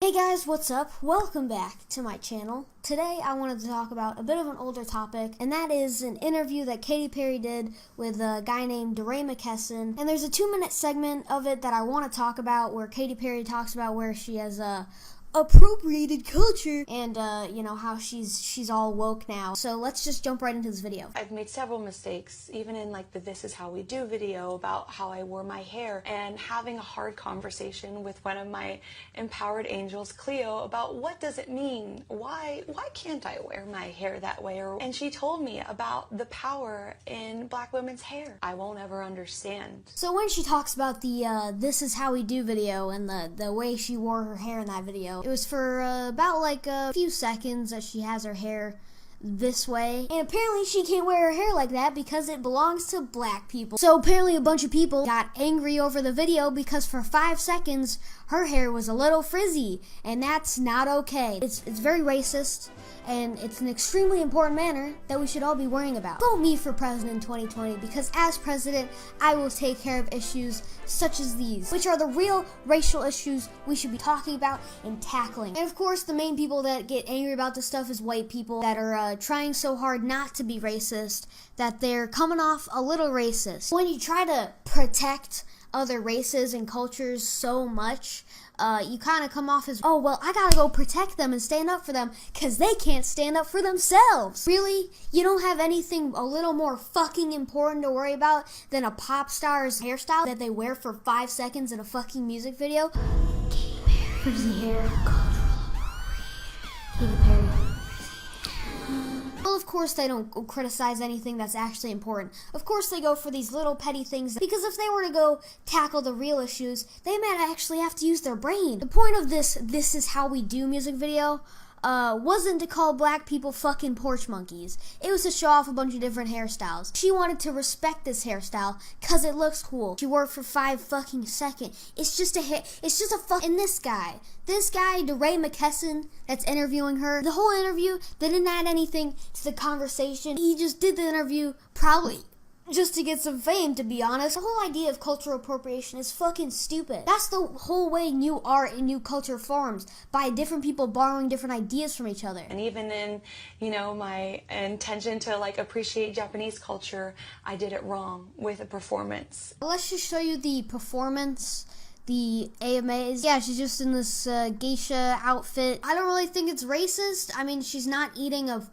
Hey guys, what's up? Welcome back to my channel. Today I wanted to talk about a bit of an older topic, and that is an interview that Katy Perry did with a guy named DeRay McKesson. And there's a 2-minute segment of it that I want to talk about where Katy Perry talks about where she has appropriated culture and how she's all woke now. So let's just jump right into this video. I've made several mistakes, even in like the This Is How We Do video about how I wore my hair, and having a hard conversation with one of my empowered angels, Cleo, about what does it mean? Why can't I wear my hair that way? And she told me about the power in Black women's hair. I won't ever understand. So when she talks about the This Is How We Do video and the way she wore her hair in that video, it was for about like a few seconds that she has her hair this way, and apparently she can't wear her hair like that because it belongs to black people. So apparently a bunch of people got angry over the video because for 5 seconds her hair was a little frizzy, and that's not okay. It's very racist, and it's an extremely important matter that we should all be worrying about. Vote me for president in 2020, because as president I will take care of issues such as these, which are the real racial issues we should be talking about and tackling. And of course the main people that get angry about this stuff is white people that are trying so hard not to be racist that they're coming off a little racist. When you try to protect other races and cultures so much, you kind of come off as, oh, well, I gotta go protect them and stand up for them because they can't stand up for themselves. Really? You don't have anything a little more fucking important to worry about than a pop star's hairstyle that they wear for 5 seconds in a fucking music video? Katy Perry. Frizzy hair. Katy Perry. Well, of course they don't criticize anything that's actually important. Of course they go for these little petty things, because if they were to go tackle the real issues, they might actually have to use their brain. The point of this Is How We Do music video wasn't to call black people fucking porch monkeys. It was to show off a bunch of different hairstyles. She wanted to respect this hairstyle because it looks cool. She wore it for 5 fucking seconds. It's just a hair. It's just a fuck. And this guy, DeRay McKesson, that's interviewing her, the whole interview, they didn't add anything to the conversation. He just did the interview probably just to get some fame, to be honest. The whole idea of cultural appropriation is fucking stupid. That's the whole way new art and new culture forms, by different people borrowing different ideas from each other. And even in, my intention to like appreciate Japanese culture, I did it wrong with a performance. Let's just show you the performance. The AMAs. Yeah, she's just in this geisha outfit. I don't really think it's racist. I mean, she's not eating a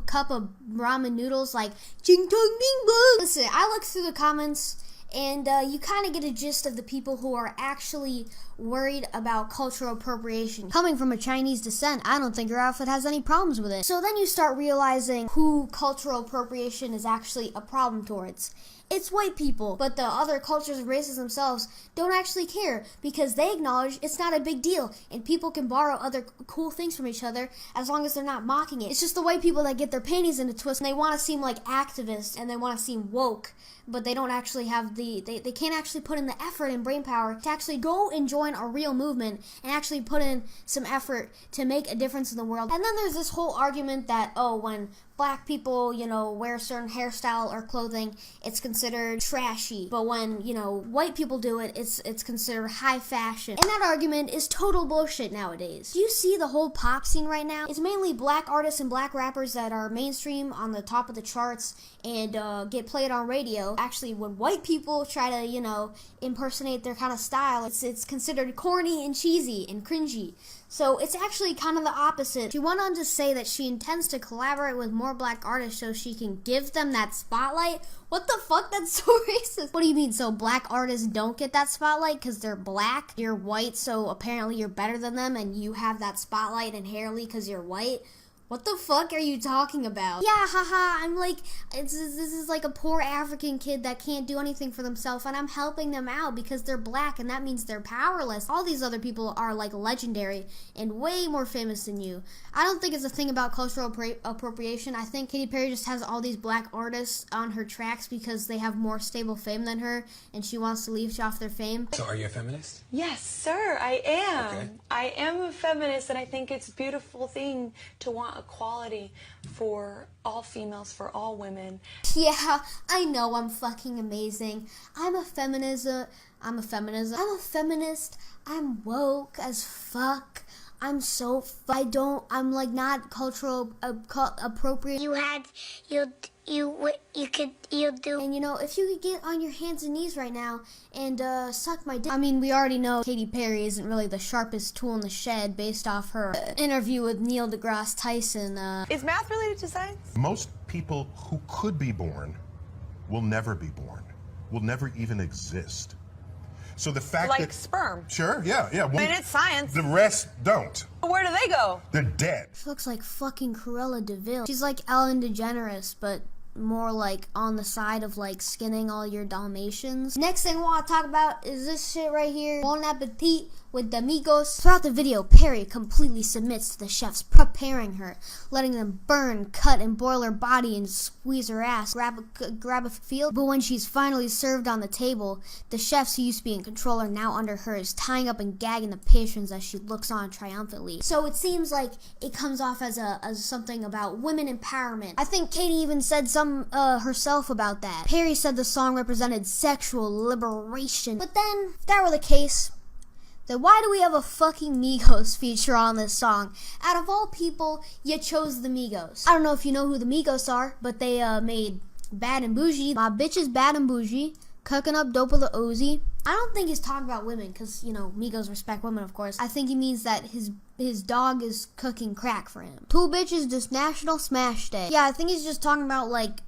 cup of ramen noodles like ching tong bing bong. Listen, I look through the comments, and you kind of get a gist of the people who are actually worried about cultural appropriation. Coming from a Chinese descent, I don't think her outfit has any problems with it. So then you start realizing who cultural appropriation is actually a problem towards. It's white people, but the other cultures and races themselves don't actually care because they acknowledge it's not a big deal and people can borrow other cool things from each other as long as they're not mocking it. It's just the white people that get their panties in a twist and they want to seem like activists and they want to seem woke, but they don't actually have they can't actually put in the effort and brain power to actually go and join a real movement and actually put in some effort to make a difference in the world. And then there's this whole argument that, oh, when black people, wear a certain hairstyle or clothing, it's considered trashy. But when, white people do it, it's considered high fashion. And that argument is total bullshit nowadays. Do you see the whole pop scene right now? It's mainly black artists and black rappers that are mainstream on the top of the charts and get played on radio. Actually, when white people try to, impersonate their kind of style, it's considered corny and cheesy and cringy. So it's actually kind of the opposite. She went on to say that she intends to collaborate with more black artists so she can give them that spotlight. What the fuck? That's so racist. What do you mean? So black artists don't get that spotlight because they're black? You're white, so apparently you're better than them and you have that spotlight inherently because you're white? What the fuck are you talking about? Yeah, haha, I'm like, this is like a poor African kid that can't do anything for themselves, and I'm helping them out because they're black, and that means they're powerless. All these other people are like legendary and way more famous than you. I don't think it's a thing about cultural appropriation. I think Katy Perry just has all these black artists on her tracks because they have more stable fame than her, and she wants to leech off their fame. So are you a feminist? Yes, sir, I am. Okay. I am a feminist, and I think it's a beautiful thing to want equality for all females, for all women. Yeah, I know I'm fucking amazing. I'm a feminist. I'm woke as fuck. I'm like not cultural appropriate. You do. And you know, if you could get on your hands and knees right now and suck my dick. I mean, we already know Katy Perry isn't really the sharpest tool in the shed based off her interview with Neil deGrasse Tyson. Is math related to science? Most people who could be born will never be born, will never even exist. So the fact Like that... sperm? Sure, yeah. I mean, it's science. The rest don't. Where do they go? They're dead. She looks like fucking Cruella de Vil. She's like Ellen DeGeneres, but more like on the side of like skinning all your Dalmatians. Next thing I want to talk about is this shit right here. Bon appetit with the amigos. Throughout the video, Perry completely submits to the chefs preparing her, letting them burn, cut, and boil her body and squeeze her ass, grab a feel. But when she's finally served on the table, the chefs who used to be in control are now under her, is tying up and gagging the patrons as she looks on triumphantly. So it seems like it comes off as something about women empowerment. I think Katie even said something herself about that. Perry said the song represented sexual liberation. But then, if that were the case, then why do we have a fucking Migos feature on this song? Out of all people, you chose the Migos. I don't know if you know who the Migos are, but they made Bad and Bougie. My bitch is Bad and Bougie, cooking up dope with the Uzi. I don't think he's talking about women, because, you know, Migos respect women, of course. I think he means that his dog is cooking crack for him. Two bitches, just National Smash Day. Yeah, I think he's just talking about, like,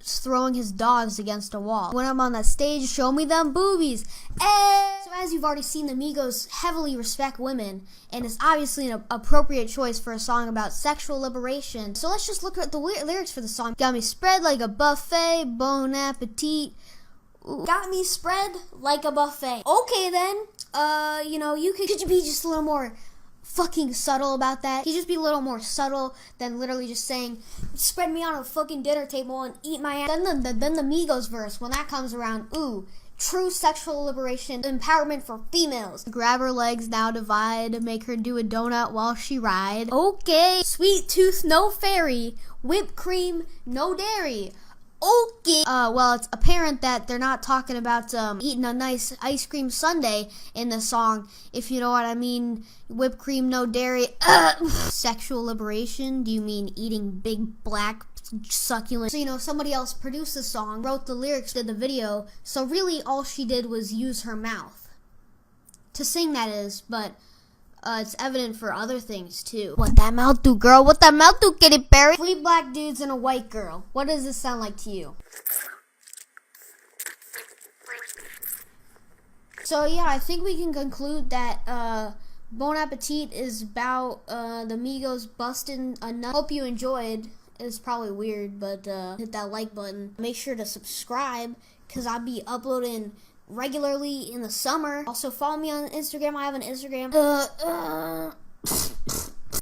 throwing his dogs against a wall. When I'm on that stage, show me them boobies. Hey! So as you've already seen, the Migos heavily respect women, and it's obviously an appropriate choice for a song about sexual liberation. So let's just look at the lyrics for the song. Got me spread like a buffet, bon appetit. Ooh. Got me spread like a buffet. Okay then, you know, could you be just a little more fucking subtle about that? Could you just be a little more subtle than literally just saying, spread me on a fucking dinner table and eat my ass? Then the Migos verse, when that comes around, ooh, true sexual liberation, empowerment for females. Grab her legs, now divide, make her do a donut while she ride. Okay, sweet tooth, no fairy, whipped cream, no dairy. Okay. Well, it's apparent that they're not talking about eating a nice ice cream sundae in the song, if you know what I mean. Whipped cream, no dairy. Sexual liberation? Do you mean eating big black succulent? So, you know, somebody else produced the song, wrote the lyrics, did the video, so really all she did was use her mouth to sing, that is, but it's evident for other things, too. What that mouth do, girl? What that mouth do, Katy Perry? 3 black dudes and a white girl. What does this sound like to you? So, yeah, I think we can conclude that Bon Appetit is about the Migos busting a nut. Hope you enjoyed. It's probably weird, but hit that like button. Make sure to subscribe, because I'll be uploading regularly in the summer. Also follow me on Instagram. I have an Instagram.